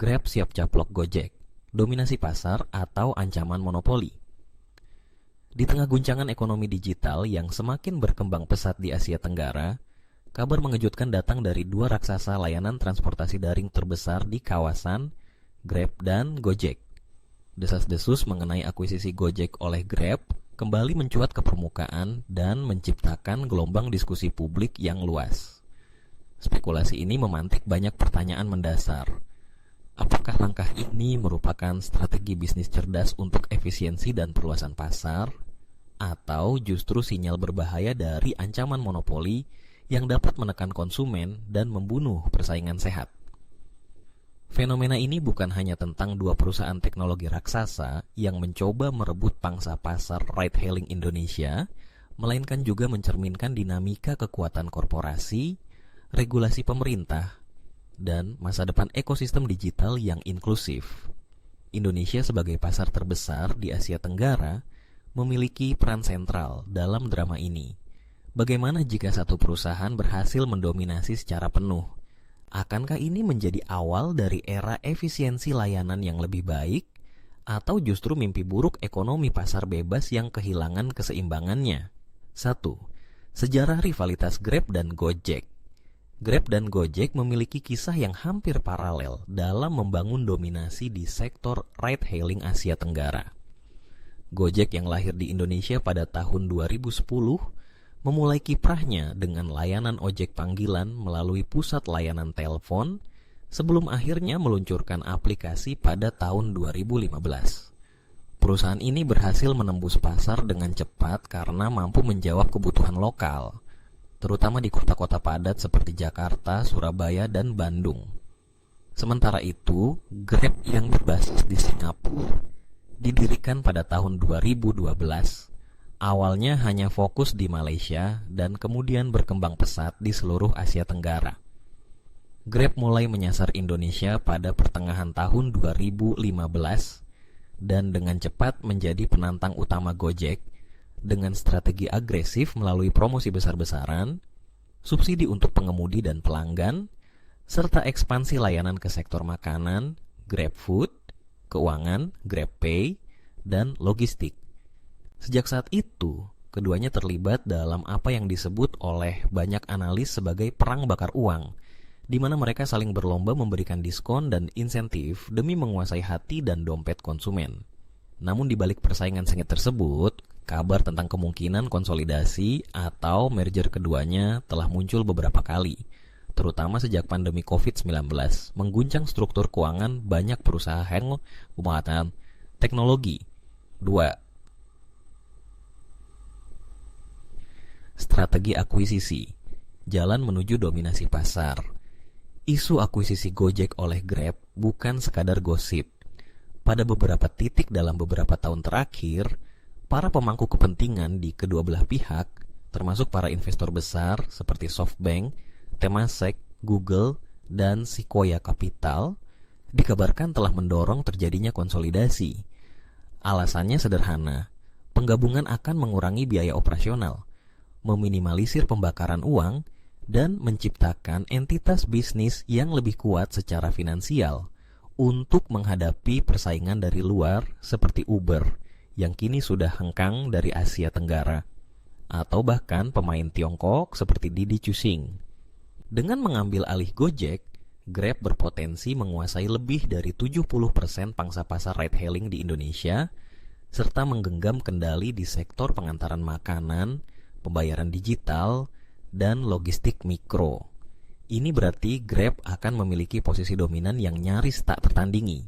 Grab siap caplok Gojek, dominasi pasar atau ancaman monopoli. Di tengah guncangan ekonomi digital yang semakin berkembang pesat di Asia Tenggara, kabar mengejutkan datang dari dua raksasa layanan transportasi daring terbesar di kawasan, Grab dan Gojek. Desas-desus mengenai akuisisi Gojek oleh Grab kembali mencuat ke permukaan dan menciptakan gelombang diskusi publik yang luas. Spekulasi ini memantik banyak pertanyaan mendasar. Apakah langkah ini merupakan strategi bisnis cerdas untuk efisiensi dan perluasan pasar, atau justru sinyal berbahaya dari ancaman monopoli yang dapat menekan konsumen dan membunuh persaingan sehat? Fenomena ini bukan hanya tentang dua perusahaan teknologi raksasa yang mencoba merebut pangsa pasar ride-hailing Indonesia, melainkan juga mencerminkan dinamika kekuatan korporasi, regulasi pemerintah, dan masa depan ekosistem digital yang inklusif. Indonesia sebagai pasar terbesar di Asia Tenggara memiliki peran sentral dalam drama ini. Bagaimana jika satu perusahaan berhasil mendominasi secara penuh? Akankah ini menjadi awal dari era efisiensi layanan yang lebih baik, atau justru mimpi buruk ekonomi pasar bebas yang kehilangan keseimbangannya? 1. Sejarah rivalitas Grab dan Gojek. Grab dan Gojek memiliki kisah yang hampir paralel dalam membangun dominasi di sektor ride-hailing Asia Tenggara. Gojek yang lahir di Indonesia pada tahun 2010 memulai kiprahnya dengan layanan ojek panggilan melalui pusat layanan telepon sebelum akhirnya meluncurkan aplikasi pada tahun 2015. Perusahaan ini berhasil menembus pasar dengan cepat karena mampu menjawab kebutuhan lokal, terutama di kota-kota padat seperti Jakarta, Surabaya, dan Bandung. Sementara itu, Grab yang berbasis di Singapura didirikan pada tahun 2012. Awalnya hanya fokus di Malaysia dan kemudian berkembang pesat di seluruh Asia Tenggara. Grab mulai menyasar Indonesia pada pertengahan tahun 2015 dan dengan cepat menjadi penantang utama Gojek dengan strategi agresif melalui promosi besar-besaran, subsidi untuk pengemudi dan pelanggan, serta ekspansi layanan ke sektor makanan, GrabFood, keuangan, GrabPay, dan logistik. Sejak saat itu, keduanya terlibat dalam apa yang disebut oleh banyak analis sebagai perang bakar uang, di mana mereka saling berlomba memberikan diskon dan insentif demi menguasai hati dan dompet konsumen. Namun di balik persaingan sengit tersebut, kabar tentang kemungkinan konsolidasi atau merger keduanya telah muncul beberapa kali, terutama sejak pandemi COVID-19 mengguncang struktur keuangan banyak perusahaan pemanfaatan teknologi. 2. Strategi akuisisi, jalan menuju dominasi pasar. Isu akuisisi Gojek oleh Grab bukan sekadar gosip. Pada beberapa titik dalam beberapa tahun terakhir, para pemangku kepentingan di kedua belah pihak, termasuk para investor besar seperti SoftBank, Temasek, Google, dan Sequoia Capital, dikabarkan telah mendorong terjadinya konsolidasi. Alasannya sederhana, penggabungan akan mengurangi biaya operasional, meminimalisir pembakaran uang, dan menciptakan entitas bisnis yang lebih kuat secara finansial untuk menghadapi persaingan dari luar seperti Uber yang kini sudah hengkang dari Asia Tenggara, atau bahkan pemain Tiongkok seperti Didi Chuxing. Dengan mengambil alih Gojek, Grab berpotensi menguasai lebih dari 70% pangsa pasar ride-hailing di Indonesia, serta menggenggam kendali di sektor pengantaran makanan, pembayaran digital, dan logistik mikro. Ini berarti Grab akan memiliki posisi dominan yang nyaris tak tertandingi.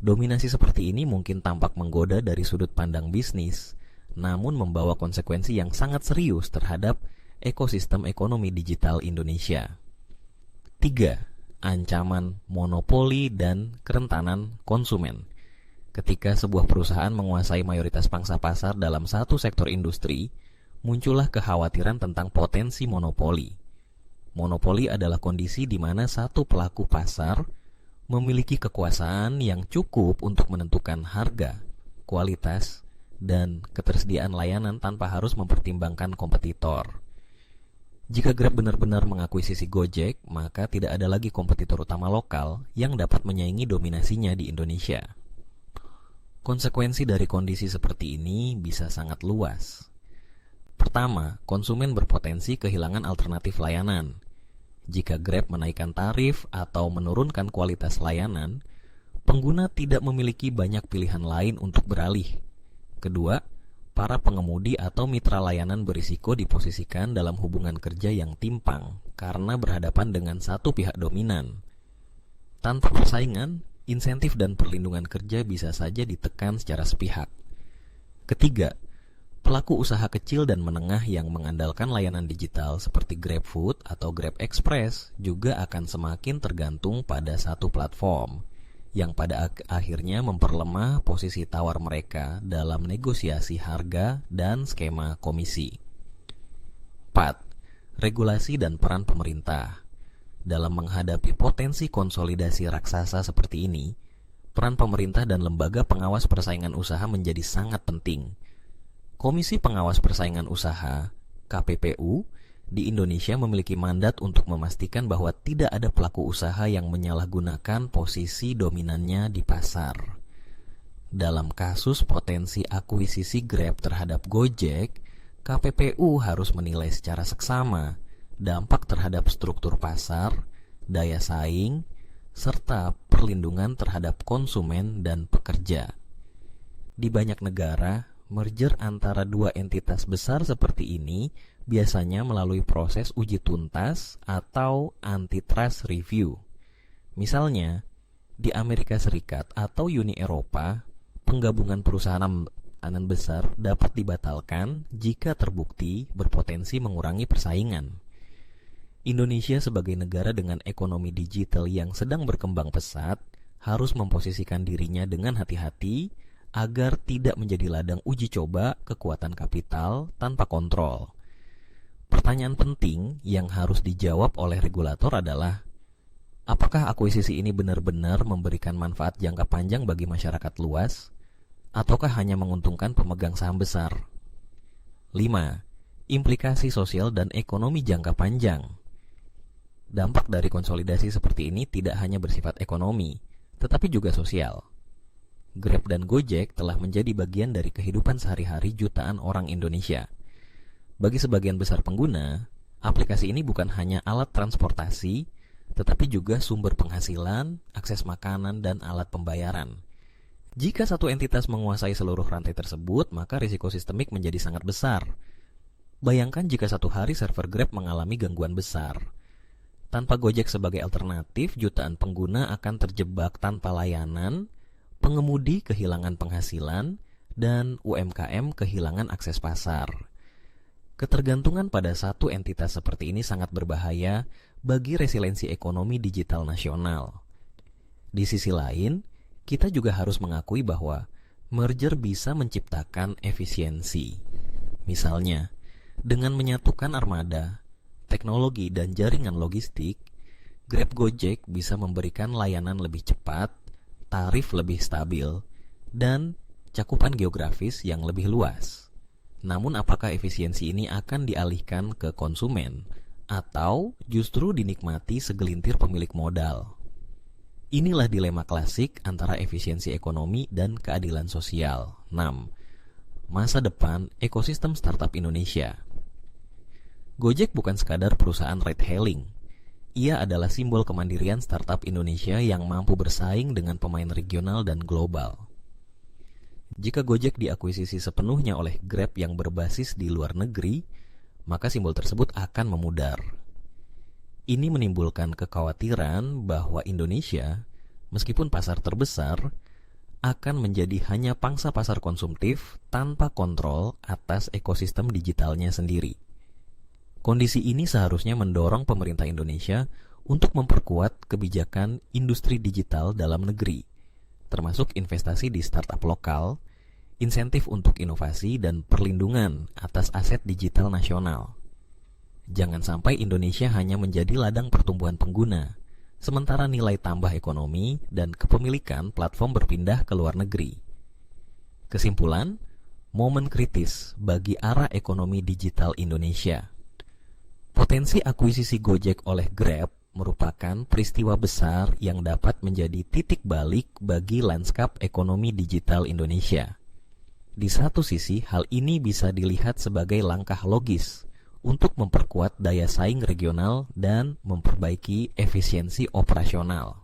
Dominasi seperti ini mungkin tampak menggoda dari sudut pandang bisnis, namun membawa konsekuensi yang sangat serius terhadap ekosistem ekonomi digital Indonesia. 3. Ancaman monopoli dan kerentanan konsumen. Ketika sebuah perusahaan menguasai mayoritas pangsa pasar dalam satu sektor industri, muncullah kekhawatiran tentang potensi monopoli. Monopoli adalah kondisi di mana satu pelaku pasar memiliki kekuasaan yang cukup untuk menentukan harga, kualitas, dan ketersediaan layanan tanpa harus mempertimbangkan kompetitor. Jika Grab benar-benar mengakuisisi Gojek, maka tidak ada lagi kompetitor utama lokal yang dapat menyaingi dominasinya di Indonesia. Konsekuensi dari kondisi seperti ini bisa sangat luas. Pertama, konsumen berpotensi kehilangan alternatif layanan. Jika Grab menaikkan tarif atau menurunkan kualitas layanan, pengguna tidak memiliki banyak pilihan lain untuk beralih. Kedua, para pengemudi atau mitra layanan berisiko diposisikan dalam hubungan kerja yang timpang karena berhadapan dengan satu pihak dominan. Tanpa persaingan, insentif dan perlindungan kerja bisa saja ditekan secara sepihak. Ketiga, pelaku usaha kecil dan menengah yang mengandalkan layanan digital seperti GrabFood atau Grab Express juga akan semakin tergantung pada satu platform, yang pada akhirnya memperlemah posisi tawar mereka dalam negosiasi harga dan skema komisi. 4. Regulasi dan peran pemerintah. Dalam menghadapi potensi konsolidasi raksasa seperti ini, peran pemerintah dan lembaga pengawas persaingan usaha menjadi sangat penting. Komisi Pengawas Persaingan Usaha, KPPU, di Indonesia memiliki mandat untuk memastikan bahwa tidak ada pelaku usaha yang menyalahgunakan posisi dominannya di pasar. Dalam kasus potensi akuisisi Grab terhadap Gojek, KPPU harus menilai secara seksama dampak terhadap struktur pasar, daya saing, serta perlindungan terhadap konsumen dan pekerja. Di banyak negara, merger antara dua entitas besar seperti ini biasanya melalui proses uji tuntas atau antitrust review. Misalnya, di Amerika Serikat atau Uni Eropa, penggabungan perusahaan besar dapat dibatalkan jika terbukti berpotensi mengurangi persaingan. Indonesia sebagai negara dengan ekonomi digital yang sedang berkembang pesat harus memposisikan dirinya dengan hati-hati agar tidak menjadi ladang uji coba kekuatan kapital tanpa kontrol. Pertanyaan penting yang harus dijawab oleh regulator adalah, apakah akuisisi ini benar-benar memberikan manfaat jangka panjang bagi masyarakat luas, ataukah hanya menguntungkan pemegang saham besar? 5. Implikasi sosial dan ekonomi jangka panjang. Dampak dari konsolidasi seperti ini tidak hanya bersifat ekonomi, tetapi juga sosial. Grab dan Gojek telah menjadi bagian dari kehidupan sehari-hari jutaan orang Indonesia. Bagi sebagian besar pengguna, aplikasi ini bukan hanya alat transportasi, tetapi juga sumber penghasilan, akses makanan, dan alat pembayaran. Jika satu entitas menguasai seluruh rantai tersebut, maka risiko sistemik menjadi sangat besar. Bayangkan jika satu hari server Grab mengalami gangguan besar. Tanpa Gojek sebagai alternatif, jutaan pengguna akan terjebak tanpa layanan, pengemudi kehilangan penghasilan, dan UMKM kehilangan akses pasar. Ketergantungan pada satu entitas seperti ini sangat berbahaya bagi resiliensi ekonomi digital nasional. Di sisi lain, kita juga harus mengakui bahwa merger bisa menciptakan efisiensi. Misalnya, dengan menyatukan armada, teknologi, dan jaringan logistik, Grab Gojek bisa memberikan layanan lebih cepat, tarif lebih stabil, dan cakupan geografis yang lebih luas. Namun apakah efisiensi ini akan dialihkan ke konsumen atau justru dinikmati segelintir pemilik modal? Inilah dilema klasik antara efisiensi ekonomi dan keadilan sosial. 6. Masa depan ekosistem startup Indonesia. Gojek bukan sekadar perusahaan ride-hailing. Ia adalah simbol kemandirian startup Indonesia yang mampu bersaing dengan pemain regional dan global. Jika Gojek diakuisisi sepenuhnya oleh Grab yang berbasis di luar negeri, maka simbol tersebut akan memudar. Ini menimbulkan kekhawatiran bahwa Indonesia, meskipun pasar terbesar, akan menjadi hanya pangsa pasar konsumtif tanpa kontrol atas ekosistem digitalnya sendiri. Kondisi ini seharusnya mendorong pemerintah Indonesia untuk memperkuat kebijakan industri digital dalam negeri, termasuk investasi di startup lokal, insentif untuk inovasi, dan perlindungan atas aset digital nasional. Jangan sampai Indonesia hanya menjadi ladang pertumbuhan pengguna, sementara nilai tambah ekonomi dan kepemilikan platform berpindah ke luar negeri. Kesimpulan, momen kritis bagi arah ekonomi digital Indonesia. Potensi akuisisi Gojek oleh Grab merupakan peristiwa besar yang dapat menjadi titik balik bagi lanskap ekonomi digital Indonesia. Di satu sisi, hal ini bisa dilihat sebagai langkah logis untuk memperkuat daya saing regional dan memperbaiki efisiensi operasional.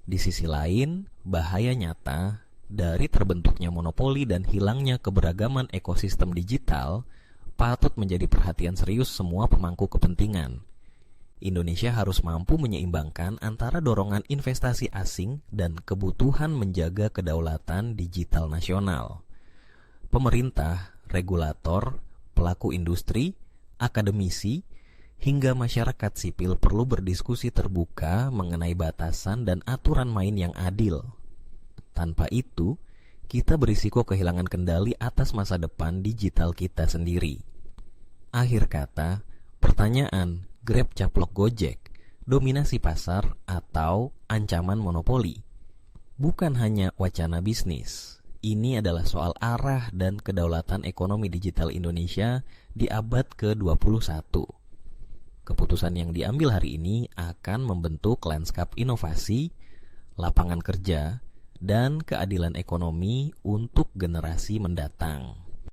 Di sisi lain, bahaya nyata dari terbentuknya monopoli dan hilangnya keberagaman ekosistem digital patut menjadi perhatian serius semua pemangku kepentingan. Indonesia harus mampu menyeimbangkan antara dorongan investasi asing dan kebutuhan menjaga kedaulatan digital nasional. Pemerintah, regulator, pelaku industri, akademisi, hingga masyarakat sipil perlu berdiskusi terbuka mengenai batasan dan aturan main yang adil. Tanpa itu, kita berisiko kehilangan kendali atas masa depan digital kita sendiri. Akhir kata, pertanyaan Grab caplok Gojek, dominasi pasar atau ancaman monopoli, bukan hanya wacana bisnis. Ini adalah soal arah dan kedaulatan ekonomi digital Indonesia di abad ke-21. Keputusan yang diambil hari ini akan membentuk lanskap inovasi, lapangan kerja, dan keadilan ekonomi untuk generasi mendatang.